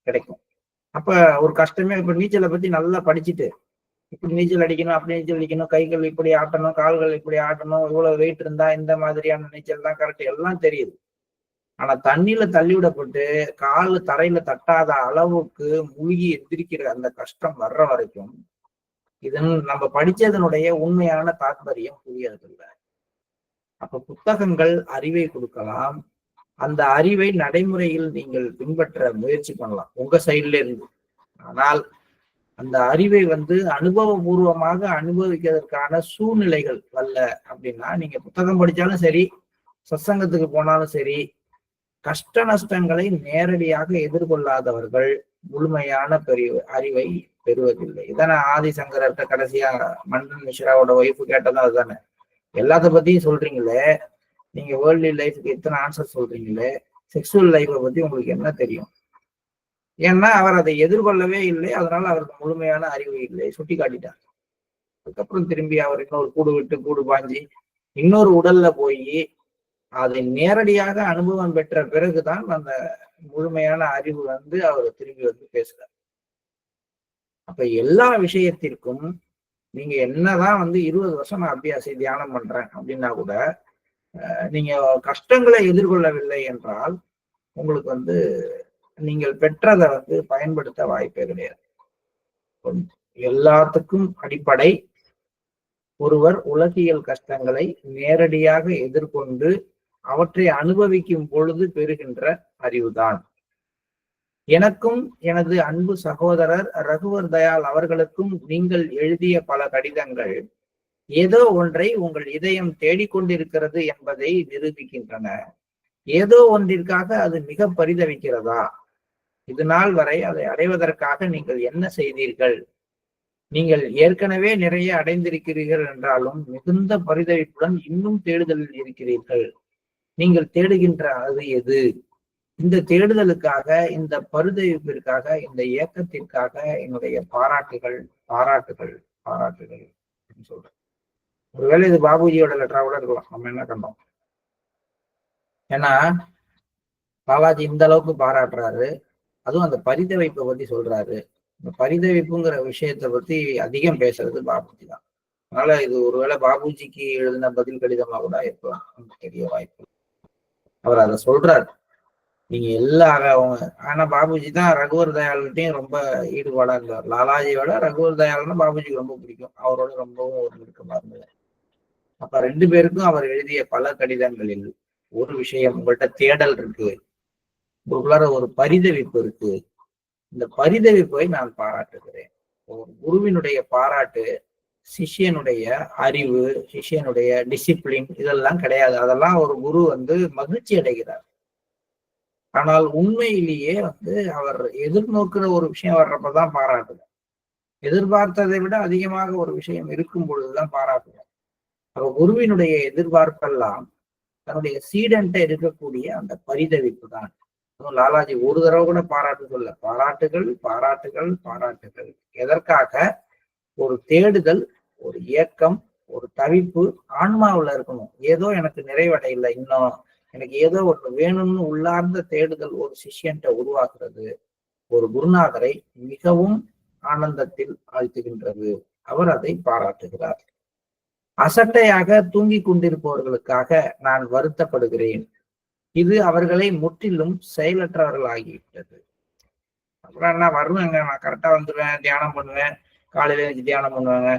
கிடைக்கும். அப்ப ஒரு கஷ்டமே, இப்ப நீச்சலை பத்தி நல்லா படிச்சுட்டு இப்படி நீச்சல் அடிக்கணும், அப்படி நீச்சல் அடிக்கணும், கைகள் இப்படி ஆட்டணும், கால்கள் இப்படி ஆட்டணும், இவ்வளவு வெயிட் இருந்தா இந்த மாதிரியான நீச்சல் தான் கரெக்ட், எல்லாம் தெரியுது. ஆனா தண்ணியில தள்ளிவிடப்பட்டு கால் தரையில தட்டாத அளவுக்கு மூழ்கி எந்திரிக்கிற அந்த கஷ்டம் வர்ற வரைக்கும் இதன் நம்ம படிச்சதனுடைய உண்மையான தாற்பயம் புரியறதில்லை. அப்ப புத்தகங்கள் அறிவை கொடுக்கலாம், அந்த அறிவை நடைமுறையில் நீங்கள் பின்பற்ற முயற்சி பண்ணலாம் உங்க சைட்ல இருந்து. ஆனால் அந்த அறிவை அனுபவபூர்வமாக அனுபவிக்கிறதுக்கான சூழ்நிலைகள் வரல அப்படின்னா, நீங்க புத்தகம் படிச்சாலும் சரி, சத்சங்கத்துக்கு போனாலும் சரி, கஷ்ட நஷ்டங்களை நேரடியாக எதிர்கொள்ளாதவர்கள் முழுமையான அறிவை பெறுவதில்லை. இதானே ஆதிசங்கரர்கிட்ட கடைசியா மண்டன் மிஸ்ராவோட ஒய்ஃபு கேட்டதும் அதுதானே, எல்லாத்த பத்தியும் சொல்றீங்களே, நீங்க வேர்ல்ட்லி லைஃபுக்கு எத்தனை ஆன்சர் சொல்றீங்களே, செக்ஸுவல் லைஃபை பத்தி உங்களுக்கு என்ன தெரியும்? ஏன்னா அவர் அதை எதிர்கொள்ளவே இல்லை, அதனால அவருக்கு முழுமையான அறிவு இல்லை, சுட்டி காட்டிட்டார். அதுக்கப்புறம் திரும்பி அவர் இன்னொரு கூடு விட்டு கூடு பாஞ்சி இன்னொரு உடல்ல போய் அதை நேரடியாக அனுபவம் பெற்ற பிறகுதான் அந்த முழுமையான அறிவு அவர் திரும்பி பேசுறார். அப்ப எல்லா விஷயத்திற்கும் நீங்க என்னதான் 20 வருஷம் நான் அபியாசி தியானம் பண்றேன் அப்படின்னா கூட, நீங்க கஷ்டங்களை எதிர்கொள்ளவில்லை என்றால் உங்களுக்கு வந்து நீங்கள் பெற்றதை வந்து பயன்படுத்த வாய்ப்பே கிடையாது. எல்லாத்துக்கும் அடிப்படை ஒருவர் உலகியல் கஷ்டங்களை நேரடியாக எதிர்கொண்டு அவற்றை அனுபவிக்கும் பொழுது பெறுகின்ற அறிவுதான். எனக்கும் எனது அன்பு சகோதரர் ரகுவர் தயாள் அவர்களுக்கும் நீங்கள் எழுதிய பல கடிதங்கள் ஏதோ ஒன்றை உங்கள் இதயம் தேடிக்கொண்டிருக்கிறது என்பதை நிரூபிக்கின்றன. ஏதோ ஒன்றிற்காக அது மிக பரிதவிக்கிறதா? இது நாள் வரை அதை அடைவதற்காக நீங்கள் என்ன செய்தீர்கள்? நீங்கள் ஏற்கனவே நிறைய அடைந்திருக்கிறீர்கள் என்றாலும் மிகுந்த பரிதவிப்புடன் இன்னும் தேடுதலில் இருக்கிறீர்கள். நீங்கள் தேடுகின்ற அது எது? இந்த தேடுதலுக்காக, இந்த பரிதவிப்பிற்காக, இந்த இயக்கத்திற்காக என்னுடைய பாராட்டுகள், பாராட்டுகள், பாராட்டுகள் அப்படின்னு சொல்றேன். ஒருவேளை இது பாபுஜியோட லெட்டரா கூட இருக்கலாம், நம்ம என்ன கண்டோம். ஏன்னா பாலாஜி இந்த அளவுக்கு பாராட்டுறாரு, அதுவும் அந்த பரிதவிப்பை பத்தி சொல்றாரு. இந்த பரிதவிப்புங்கிற விஷயத்த பத்தி அதிகம் பேசுறது பாபுஜி தான். அதனால இது ஒருவேளை பாபுஜிக்கு எழுதின பதில் கடிதமா கூட இருக்கலாம், தெரிய வாய்ப்பு. அவர் அதை சொல்றாரு. நீங்க எல்லாரும், ஆனா பாபுஜி தான் ரகுவர் தயாள்கிட்டையும் ரொம்ப ஈடுபாடா இருந்தார். லாலாஜியோட ரகுவர் தயாள்னா பாபுஜிக்கு ரொம்ப பிடிக்கும், அவரோட ரொம்பவும் ஒரு நெருக்கமா இருந்தது. அப்ப 2 பேருக்கும் அவர் எழுதிய பல கடிதங்களில் ஒரு விஷயம், உங்கள்கிட்ட தேடல் இருக்கு, உங்களுக்குள்ளார ஒரு பரிதவிப்பு இருக்கு. இந்த பரிதவிப்பை நான் பாராட்டுகிறேன். ஒரு குருவினுடைய பாராட்டு சிஷ்யனுடைய அறிவு, சிஷ்யனுடைய டிசிப்ளின் இதெல்லாம் கிடையாது. அதெல்லாம் ஒரு குரு வந்து மகிழ்ச்சி அடைகிறார். ஆனால் உண்மையிலேயே வந்து அவர் எதிர்நோக்கிற ஒரு விஷயம் வர்றப்பதான் பாராட்டுகிறார். எதிர்பார்த்ததை விட அதிகமாக ஒரு விஷயம் இருக்கும் பொழுதுதான் பாராட்டுகிறார். அவர் குருவினுடைய எதிர்பார்ப்பெல்லாம் தன்னுடைய சீடன்ட்ட இருக்கக்கூடிய அந்த பரிதவிப்பு தான். லாலாஜி ஒரு தடவை கூட பாராட்டு சொல்ல, பாராட்டுகள், பாராட்டுகள், பாராட்டுகள். எதற்காக? ஒரு தேடுதல், ஒரு இயக்கம், ஒரு தவிப்பு ஆன்மாவுல இருக்கணும். ஏதோ எனக்கு நிறைவடையில, இன்னும் எனக்கு ஏதோ ஒன்று வேணும்னு உள்ளார்ந்த தேடுதல் ஒரு சிஷ்யன்ட்ட உருவாக்குறது ஒரு குருநாதரை மிகவும் ஆனந்தத்தில் ஆழ்த்துகின்றது. அவர் அதை பாராட்டுகிறார். அசட்டையாக தூங்கிக் கொண்டிருப்பவர்களுக்காக நான் வருத்தப்படுகிறேன். இது அவர்களை முற்றிலும் செயலற்றவர்கள் ஆகிவிட்டது. அப்புறம் என்ன, வருவேங்க, நான் கரெக்டா வந்துடுவேன், தியானம் பண்ணுவேன், காலையில எழுந்து தியானம் பண்ணுவாங்க,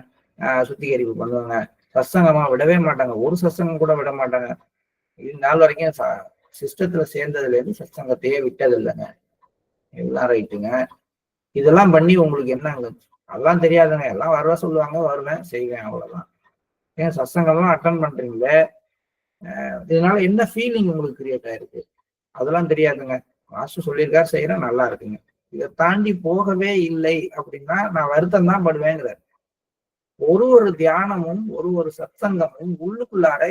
சுத்திகரிப்பு பண்ணுவாங்க, சத்சங்கமா விடவே மாட்டாங்க, ஒரு சத்சங்கம் கூட விட மாட்டாங்க. இது நாள் வரைக்கும் சிஸ்டத்துல சேர்ந்ததுல இருந்து சத்சங்கத்தையே விட்டது இல்லைங்க. எல்லாம் ரைட்டுங்க. இதெல்லாம் பண்ணி உங்களுக்கு என்னங்க? அதெல்லாம் தெரியாதுங்க. எல்லாம் வருவா சொல்லுவாங்க, வருவேன், செய்வேன், அவ்வளவுதான். ஏன் சத்சங்கம்லாம் அட்டன் பண்றீங்களே, இதனால என்ன ஃபீலிங் உங்களுக்கு கிரியேட் ஆயிருக்கு? அதெல்லாம் தெரியாதுங்க. மாஸ்டர் சொல்லியிருக்காரு, செய்யறேன், நல்லா இருக்குங்க. இதை தாண்டி போகவே இல்லை அப்படின்னா நான் வருத்தம் தான் படுவேங்கிறார். ஒரு தியானமும் ஒரு சத்சங்கமும் உள்ளுக்குள்ளார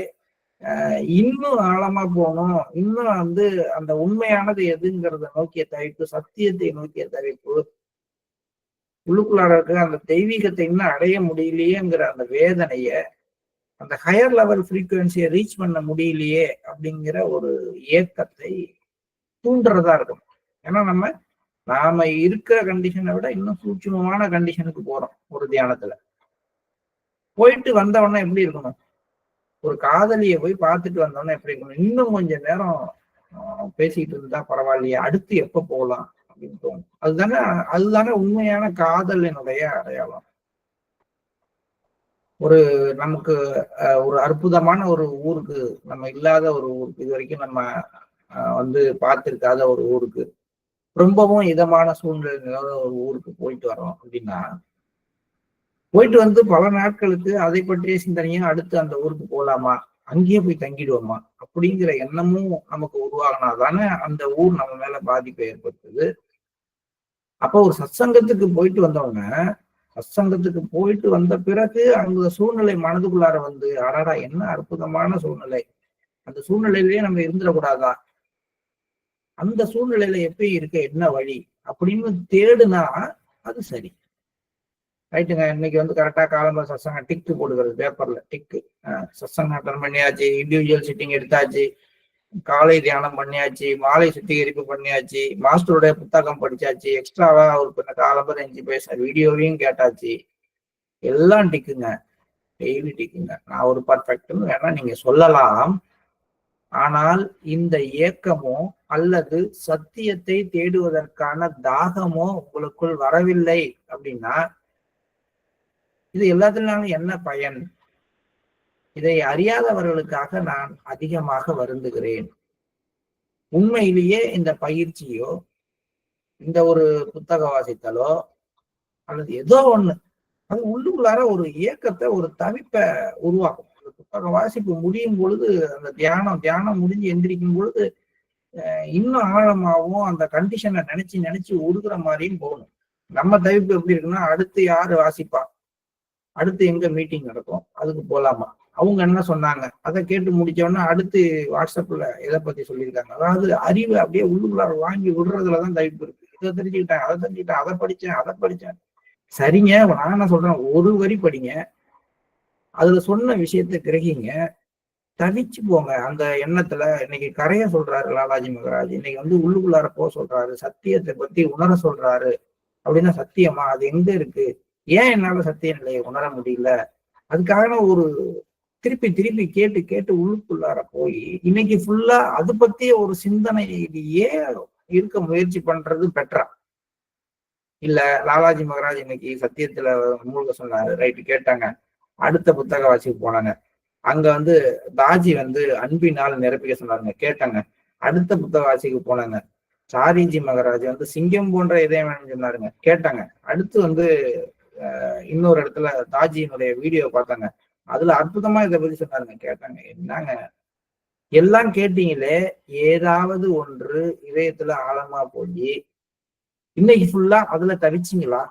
இன்னும் ஆழமா போகணும், இன்னும் வந்து அந்த உண்மையானது எதுங்கிறத நோக்கிய தவிப்பு, சத்தியத்தை நோக்கிய தவிப்பு, உள்ளுக்குள்ளார இருக்க அந்த தெய்வீகத்தை இன்னும் அடைய முடியலையேங்கிற அந்த வேதனைய, அந்த ஹையர் லெவல் ஃப்ரீக்குவன்சியை ரீச் பண்ண முடியலையே அப்படிங்கிற ஒரு ஏக்கத்தை தூண்டுறதா இருக்கும். ஏன்னா நாம இருக்கிற கண்டிஷனை விட இன்னும் சூட்சுமமான கண்டிஷனுக்கு போறோம் ஒரு தியானத்துல. போயிட்டு வந்தவொடனே எப்படி இருக்கணும்? ஒரு காதலியை போய் பார்த்துட்டு வந்தோம்னா எப்படி இருக்கணும்? இன்னும் கொஞ்ச நேரம் பேசிட்டு இருந்தா பரவாயில்லையே, அடுத்து எப்ப போகலாம் அப்படின்னு தோணும். அதுதானே உண்மையான காதலினுடைய அடையாளம். நமக்கு ஒரு அற்புதமான ஒரு ஊருக்கு, நம்ம இல்லாத ஒரு ஊருக்கு, இது வரைக்கும் நம்ம வந்து பார்த்திருக்காத ஒரு ஊருக்கு, ரொம்பவும் இதமான சூழ்நிலையோட ஒரு ஊருக்கு போயிட்டு வரோம் அப்படின்னா, போயிட்டு வந்து பல நாட்களுக்கு அதை பற்றிய சிந்தனையும் அடுத்து அந்த ஊருக்கு போகலாமா, அங்கேயே போய் தங்கிடுவோமா அப்படிங்கிற எண்ணமும் நமக்கு உருவாகினாதானே அந்த ஊர் நம்ம மேல பாதிப்பை ஏற்படுத்துது. அப்போ ஒரு சத்சங்கத்துக்கு போயிட்டு வந்தவங்க, சத்சங்கத்துக்கு போயிட்டு வந்த பிறகு அந்த சூழ்நிலை மனதுக்குள்ளார வந்து, அடாடா என்ன அற்புதமான சூழ்நிலை, அந்த சூழ்நிலையிலேயே நம்ம இருந்துடக்கூடாதா, அந்த சூழ்நிலையில எப்பயும் இருக்க என்ன வழி அப்படின்னு தேடுனா அது சரி. ரைட்டுங்க. இன்னைக்கு வந்து கரெக்டா காலம்பர சத்சங்கம் டிக்கு போடுகிறது, பேப்பர்ல டிக்கு, சத்சங்கம் அட்டன் பண்ணியாச்சு, இண்டிவிஜுவல் சிட்டிங் எடுத்தாச்சு, காலை தியானம் பண்ணியாச்சு, மாலை சுத்திகரிப்பு பண்ணியாச்சு, மாஸ்டருடைய புத்தகம் படிச்சாச்சு, எக்ஸ்ட்ராவா ஒரு காலம்பர 5 பேச வீடியோவையும் கேட்டாச்சு, எல்லாம் டிக்குங்க, டெய்லி டிக்குங்க. நான் ஒரு பர்ஃபெக்ட்னு வேணா நீங்க சொல்லலாம். ஆனால் இந்த இயக்கமும் அல்லது சத்தியத்தை தேடுவதற்கான தாகமோ உங்களுக்குள் வரவில்லை அப்படின்னா இது எல்லாத்தினாலும் என்ன பயன்? இதை அறியாதவர்களுக்காக நான் அதிகமாக வருந்துகிறேன். உண்மையிலேயே இந்த பயிற்சியோ இந்த ஒரு புத்தக வாசித்தலோ அல்லது ஏதோ ஒண்ணு அது உள்ளுக்குள்ளார ஒரு இயக்கத்தை ஒரு தவிப்பை உருவாக்கும். அந்த புத்தக வாசிப்பு முடியும் பொழுது அந்த தியானம் முடிஞ்சு எந்திரிக்கும் பொழுது இன்னும் ஆழமாகவும் அந்த கண்டிஷனை நினைச்சு உருகுற மாதிரியும் போகணும். நம்ம தவிப்பு எப்படி இருக்குன்னா, அடுத்து யாரு வாசிப்பா, அடுத்து எங்க மீட்டிங் நடக்கும், அதுக்கு போலாமா, அவங்க என்ன சொன்னாங்க, அதை கேட்டு முடிச்சோன்னா அடுத்து வாட்ஸ்அப்ல எதை பத்தி சொல்லியிருக்காங்க. அதாவது அறிவு அப்படியே உள்ளுக்குள்ளார வாங்கி விடுறதுலதான் தவிப்பு இருக்கு. இதை தெரிஞ்சுக்கிட்டேன், அதை தெரிஞ்சுக்கிட்டேன், அதை படிச்சேன். சரிங்க, நான் என்ன சொல்றேன், ஒரு வரி படிங்க, அதுல சொன்ன விஷயத்த கிரகிங்க, தவிச்சு போங்க அந்த எண்ணத்துல. இன்னைக்கு கரைய சொல்றாரு லாலாஜி மகராஜ், இன்னைக்கு உள்ளுக்குள்ளார போக சொல்றாரு, சத்தியத்தை பத்தி உணர சொல்றாரு. அப்படின்னா சத்தியமா அது எங்க இருக்கு, ஏன் என்னால சத்திய நிலையை உணர முடியல? அதுக்காக ஒரு திருப்பி கேட்டு உள்ளுக்குள்ளார போய் இன்னைக்கு ஃபுல்லா அது பத்திய ஒரு சிந்தனையிலேயே இருக்க முயற்சி பண்றது பெட்டரா? இல்ல லாலாஜி மகராஜ் இன்னைக்கு சத்தியத்துல மூழ்க சொன்னாரு, ரைட்டு கேட்டாங்க, அடுத்த புத்தக வாசிக்கு போனாங்க, அங்க தாஜி அன்பினால் நிரப்பிக்க சொன்னாருங்க, கேட்டாங்க, அடுத்த புத்தக வாசிக்கு போனாங்க. சாரிஜி மகராஜ் சிங்கம் போன்ற இதயம் வேணும்னு சொன்னாருங்க, கேட்டாங்க. அடுத்து இன்னொரு இடத்துல தாஜியினுடைய வீடியோ பார்த்தாங்க, அதுல அற்புதமா இதை பத்தி சொன்னாருங்க, கேட்டாங்க. என்னங்க எல்லாம் கேட்டீங்களே, ஏதாவது ஒன்று இதயத்துல ஆழமா போய் இன்னைக்கு ஃபுல்லா அதுல தவிச்சிங்களா?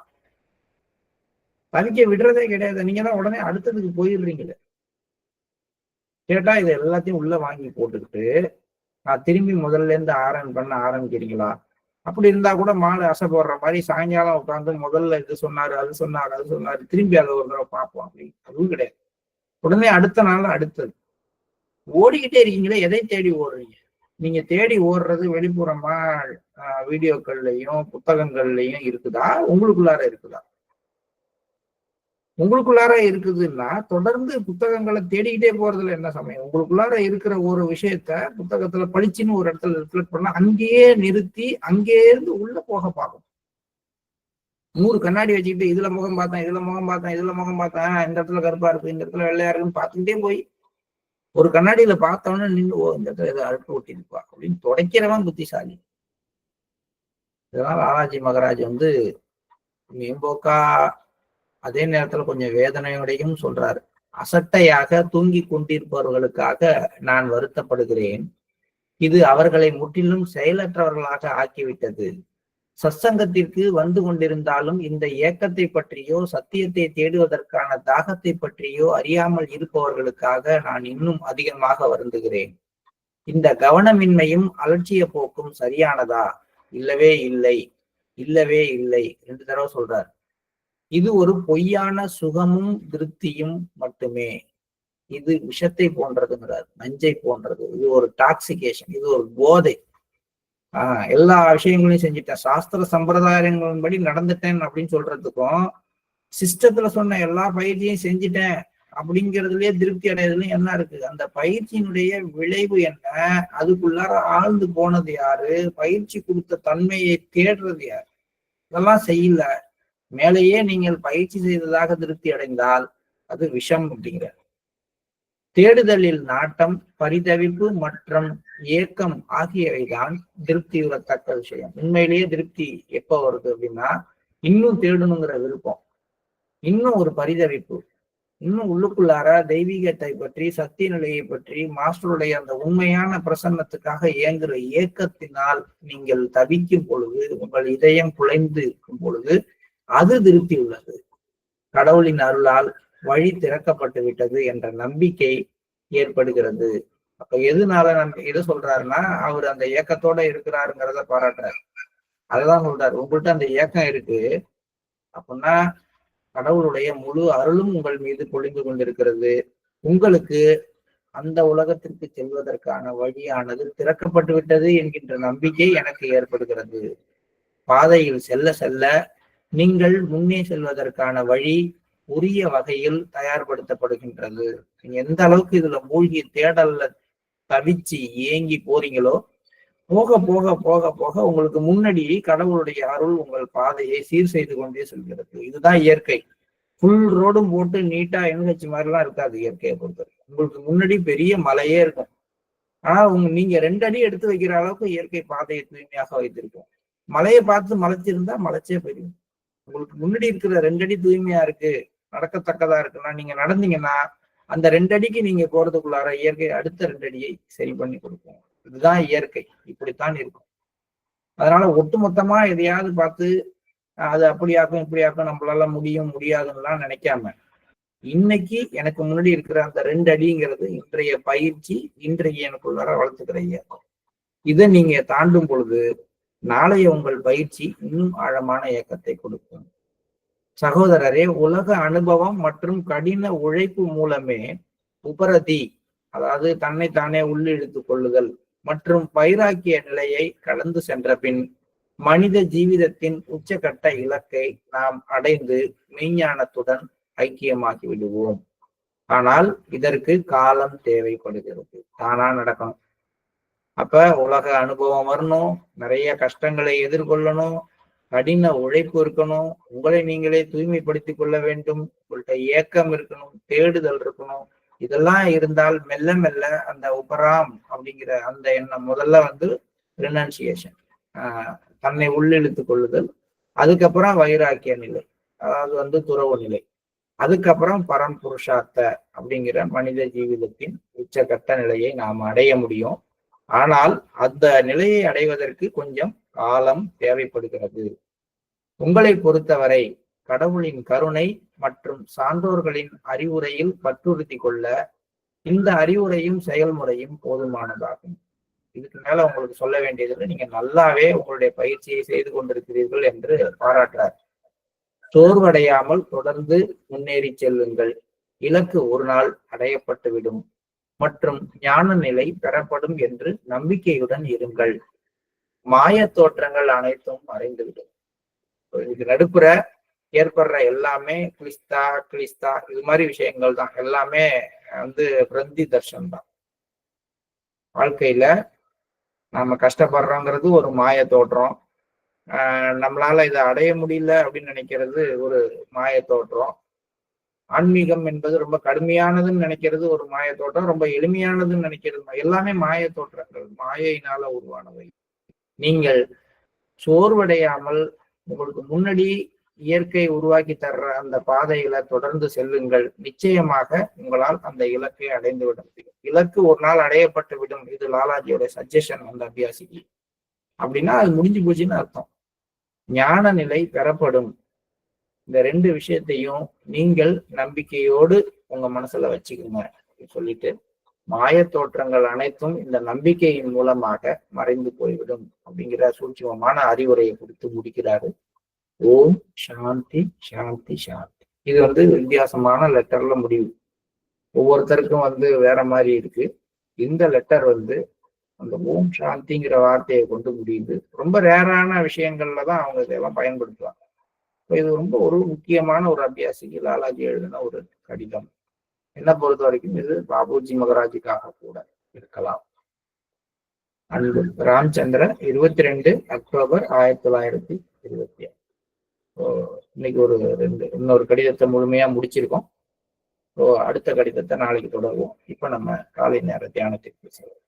தவிக்க விடுறதே கிடையாது. நீங்க தான் உடனே அடுத்ததுக்கு போயிடுறீங்களே. கேட்டா இது எல்லாத்தையும் உள்ள வாங்கி போட்டுக்கிட்டு நான் திரும்பி முதல்ல இருந்து ஆரம்பிக்கிறீங்களா? அப்படி இருந்தா கூட மாடு அசை போடுற மாதிரி சாயங்காலம் உட்காந்து முதல்ல இது சொன்னாரு, அது சொன்னாரு, திரும்பி அதை ஒரு தடவை பார்ப்போம் அப்படி. அதுவும் கிடையாது. உடனே அடுத்த நாள் அடுத்தது ஓடிக்கிட்டே இருக்கீங்களே, எதை தேடி ஓடுறீங்க? நீங்க தேடி ஓடுறது வெளிப்புறமா வீடியோக்கள்லையும் புத்தகங்கள்லையும் இருக்குதா, உங்களுக்குள்ளார இருக்குதா? உங்களுக்குள்ளார இருக்குதுன்னா தொடர்ந்து புத்தகங்களை தேடிக்கிட்டே போறதுல என்ன சமயம்? உங்களுக்குள்ளார இருக்கிற ஒரு விஷயத்த புத்தகத்துல படிச்சுன்னு ஒரு இடத்துல ரிஃப்ளெக்ட் பண்ணா அங்கேயே நிறுத்தி அங்கே இருந்து உள்ள போக பார்க்கும். 100 கண்ணாடி வச்சுக்கிட்டு இதுல முகம் பார்த்தேன், இதுல முகம் பார்த்தேன், இந்த இடத்துல கருப்பா இருக்கு, இந்த இடத்துல வெள்ளையா இருக்குன்னு பார்த்துக்கிட்டே போய் ஒரு கண்ணாடியில பார்த்தவொன்னு நின்று, ஓ இந்த இடத்துல ஏதோ அழுக்கு ஒட்டிருப்பா அப்படின்னு துடைக்கிறவன் புத்திசாலி. இதனால லாலாஜி மகராஜ் மேம்போக்கா அதே நேரத்துல கொஞ்சம் வேதனையோடையும் சொல்றாரு. அசட்டையாக தூங்கி கொண்டிருப்பவர்களுக்காக நான் வருத்தப்படுகிறேன். இது அவர்களை முற்றிலும் செயலற்றவர்களாக ஆக்கிவிட்டது. சத்சங்கத்திற்கு வந்து கொண்டிருந்தாலும் இந்த ஏக்கத்தை பற்றியோ சத்தியத்தை தேடுவதற்கான தாகத்தை பற்றியோ அறியாமல் இருப்பவர்களுக்காக நான் இன்னும் அதிகமாக வருந்துகிறேன். இந்த கவனமின்மையும் அலட்சிய போக்கும் சரியானதா? இல்லவே இல்லை, 2 தடவை சொல்றார். இது ஒரு பொய்யான சுகமும் திருப்தியும் மட்டுமே. இது விஷத்தை போன்றதுங்கிறார், நஞ்சை போன்றது. இது ஒரு டாக்சிகேஷன், இது ஒரு போதை. எல்லா விஷயங்களையும் செஞ்சுட்டேன், சாஸ்திர சம்பிரதாயங்களின்படி நடந்துட்டேன் அப்படின்னு சொல்றதுக்கும், சிஸ்டத்துல சொன்ன எல்லா பயிற்சியும் செஞ்சுட்டேன் அப்படிங்கிறதுலயே திருப்தி அடையறதுலயும் என்ன இருக்கு? அந்த பயிற்சியினுடைய விளைவு என்ன? அதுக்குள்ளார ஆழ்ந்து போனது யாரு? பயிற்சி கொடுத்த தன்மையை தேடுறது யாரு? இதெல்லாம் செய்யல. மேலேயே நீங்கள் பயிற்சி செய்ததாக திருப்தி அடைந்தால் அது விஷம் அப்படிங்கிற. தேடுதலில் நாட்டம், பரிதவிப்பு மற்றும் ஏக்கம் ஆகியவைதான் திருப்தி உறத்தக்க விஷயம். உண்மையிலேயே திருப்தி எப்ப வருது அப்படின்னா, இன்னும் தேடணுங்கிற விருப்பம், இன்னும் ஒரு பரிதவிப்பு, இன்னும் உள்ளுக்குள்ளார தெய்வீகத்தை பற்றி, சக்தி நிலையை பற்றி, மாஸ்டருடைய அந்த உண்மையான பிரசன்னத்துக்காக இயங்குற ஏக்கத்தினால் நீங்கள் தவிக்கும் பொழுது, உங்கள் இதயம் குலைந்து இருக்கும் பொழுது அது திருப்தி உள்ளது. கடவுளின் அருளால் வழி திறக்கப்பட்டு விட்டது என்ற நம்பிக்கை ஏற்படுகிறது. அப்ப எதுனால எது சொல்றாருன்னா, அவர் அந்த ஏக்கத்தோட இருக்கிறாருங்கிறத பாராட்டுறாரு. அததான் சொல்றாரு, உங்கள்கிட்ட அந்த ஏக்கம் இருக்கு அப்படின்னா கடவுளுடைய முழு அருளும் உங்கள் மீது பொழிந்து கொண்டிருக்கிறது. உங்களுக்கு அந்த உலகத்திற்கு செல்வதற்கான வழியானது திறக்கப்பட்டு விட்டது என்கின்ற நம்பிக்கை எனக்கு ஏற்படுகிறது. பாதையில் செல்ல செல்ல நீங்கள் முன்னே செல்வதற்கான வழி உரிய வகையில் தயார்படுத்தப்படுகின்றது. நீங்க எந்த அளவுக்கு இதுல மூழ்கி தேடல்ல தவிச்சு ஏங்கி போறீங்களோ போக போக போக போக உங்களுக்கு முன்னாடி கடவுளுடைய அருள் உங்கள் பாதையை சீர் செய்து கொண்டே செல்கிறது. இதுதான் இயற்கை. ஃபுல் ரோடும் போட்டு நீட்டா NH மாதிரிலாம் இருக்காது இயற்கையை பொறுத்தவரை. உங்களுக்கு முன்னாடி பெரிய மலையே இருக்கும். ஆனா நீங்க 2 அடி எடுத்து வைக்கிற அளவுக்கு இயற்கை பாதையை தூய்மையாக வைத்திருக்கும். மலையை பார்த்து மலைச்சிருந்தா மலைச்சே போயிடும். உங்களுக்கு முன்னாடி இருக்கிற 2 அடி தூய்மையா இருக்கு, நடக்கத்தக்கதா இருக்குன்னா நீங்க நடந்தீங்கன்னா அந்த 2 அடிக்கு நீங்க போறதுக்குள்ளார இயற்கை அடுத்த 2 அடியை சரி பண்ணி கொடுக்கும். இதுதான் இயற்கை, இப்படித்தான் இருக்கும். அதனால ஒட்டுமொத்தமா எதையாவது பார்த்து அது அப்படியாக்கும் இப்படியாக்கும் நம்மளால முடியும் முடியாதுன்னுலாம் நினைக்காம, இன்னைக்கு எனக்கு முன்னாடி இருக்கிற அந்த 2 அடிங்கிறது இன்றைய பயிற்சி, இன்றைய எனக்குள்ளார வளர்த்துக்கிற இயக்கம். இதை நீங்க தாண்டும் பொழுது நாளைய உங்கள் பயிற்சி இன்னும் ஆழமான இயக்கத்தை கொடுக்கும். சகோதரரே, உலக அனுபவம் மற்றும் கடின உழைப்பு மூலமே உபரதி, அதாவது தன்னைத்தானே உள்ளிழுத்துக் கொள்ளுதல் மற்றும் வைராக்கிய நிலையை கடந்து சென்ற பின் மனித ஜீவிதத்தின் உச்சகட்ட இலக்கை நாம் அடைந்து மெய்ஞானத்துடன் ஐக்கியமாகி விடுவோம். ஆனால் இதற்கு காலம் தேவைப்படுகிறது. தானா நடக்கணும். அப்ப உலக அனுபவம் வரணும், நிறைய கஷ்டங்களை எதிர்கொள்ளணும், கடின உழைப்பு இருக்கணும், உங்களை நீங்களே தூய்மைப்படுத்திக் கொள்ள வேண்டும், உங்கள்கிட்ட ஏக்கம் இருக்கணும், தேடுதல் இருக்கணும். இதெல்லாம் இருந்தால் மெல்ல மெல்ல அந்த உபராம் அப்படிங்கிற அந்த எண்ணம் முதல்ல ரினன்சியேஷன், தன்னை உள்ளிழுத்துக் கொள்ளுதல், அதுக்கப்புறம் வைராக்கிய நிலை, அதாவது துறவு நிலை, அதுக்கப்புறம் பரம் புருஷார்த்த அப்படிங்கிற மனித ஜீவிதத்தின் உச்சகட்ட நிலையை நாம் அடைய முடியும். ஆனால் அந்த நிலையை அடைவதற்கு கொஞ்சம் காலம் தேவைப்படுகிறது. உங்களை பொறுத்தவரை கடவுளின் கருணை மற்றும் சான்றோர்களின் அறிவுரையில் பற்றுறுதி கொள்ள இந்த அறிவுரையும் செயல்முறையும் போதுமானதாகும். இதுக்கு மேல உங்களுக்கு சொல்ல வேண்டியதில்லை. நீங்க நல்லாவே உங்களுடைய பயிற்சியை செய்து கொண்டிருக்கிறீர்கள் என்று பாராட்டுறார். சோர்வடையாமல் தொடர்ந்து முன்னேறி செல்லுங்கள். இலக்கு ஒரு நாள் அடையப்பட்டுவிடும் மற்றும் ஞான நிலை பெறப்படும் என்று நம்பிக்கையுடன் இருங்கள். மாய தோற்றங்கள் அனைத்தும் மறைந்துவிடும். இதுக்கு நடுப்புற ஏற்படுற எல்லாமே கிளிஸ்தா இது மாதிரி விஷயங்கள் தான். எல்லாமே பிரந்தி தர்ஷன் தான். வாழ்க்கையில நாம கஷ்டப்படுறோங்கிறது ஒரு மாய தோற்றம். நம்மளால இதை அடைய முடியல அப்படின்னு நினைக்கிறது ஒரு மாய தோற்றம். ஆன்மீகம் என்பது ரொம்ப கடுமையானதுன்னு நினைக்கிறது ஒரு மாய தோற்றம், ரொம்ப எளிமையானதுன்னு நினைக்கிறது எல்லாமே மாய தோற்றங்கள், மாயையினால உருவானவை. நீங்கள் சோர்வடையாமல் உங்களுக்கு முன்னாடி இயற்கை உருவாக்கி தர்ற அந்த பாதைகளை தொடர்ந்து செல்லுங்கள். நிச்சயமாக உங்களால் அந்த இலக்கை அடைந்து விட முடியும். இலக்கு ஒரு நாள் அடையப்பட்டு விடும். இது லாலாஜியோட சஜஷன் அந்த அபியாசிக்கு. அப்படின்னா அது முடிஞ்சு போச்சுன்னு அர்த்தம். ஞான நிலை பெறப்படும். இந்த 2 விஷயத்தையும் நீங்கள் நம்பிக்கையோடு உங்க மனசுல வச்சுக்கோங்க சொல்லிட்டு, மாய தோற்றங்கள் அனைத்தும் இந்த நம்பிக்கையின் மூலமாக மறைந்து போய்விடும் அப்படிங்கிற சூட்சுமமான அறிவுரையை கொடுத்து முடிக்கிறாரு. ஓம் சாந்தி சாந்தி சாந்தி. இது வித்தியாசமான லெட்டர்ல முடிவு. ஒவ்வொருத்தருக்கும் வேற மாதிரி இருக்கு. இந்த லெட்டர் அந்த ஓம் சாந்திங்கிற வார்த்தையை கொண்டு முடியுது. ரொம்ப ரேரான விஷயங்கள்ல தான் அவங்க இதெல்லாம் பயன்படுத்துவாங்க. இது ரொம்ப ஒரு முக்கியமான ஒரு அபியாசிக்கு லாலாஜி எழுதின ஒரு கடிதம். என்ன பொறுத்த வரைக்கும் இது பாபுஜி மகராஜுக்காக கூட இருக்கலாம். அன்பு ராம்சந்திரன், 22 அக்டோபர் 1926. இன்னைக்கு இன்னொரு கடிதத்தை முழுமையா முடிச்சிருக்கோம். அடுத்த கடிதத்தை நாளைக்கு தொடருவோம். இப்ப நம்ம காலை நேர தியானத்திற்கு செல்வோம்.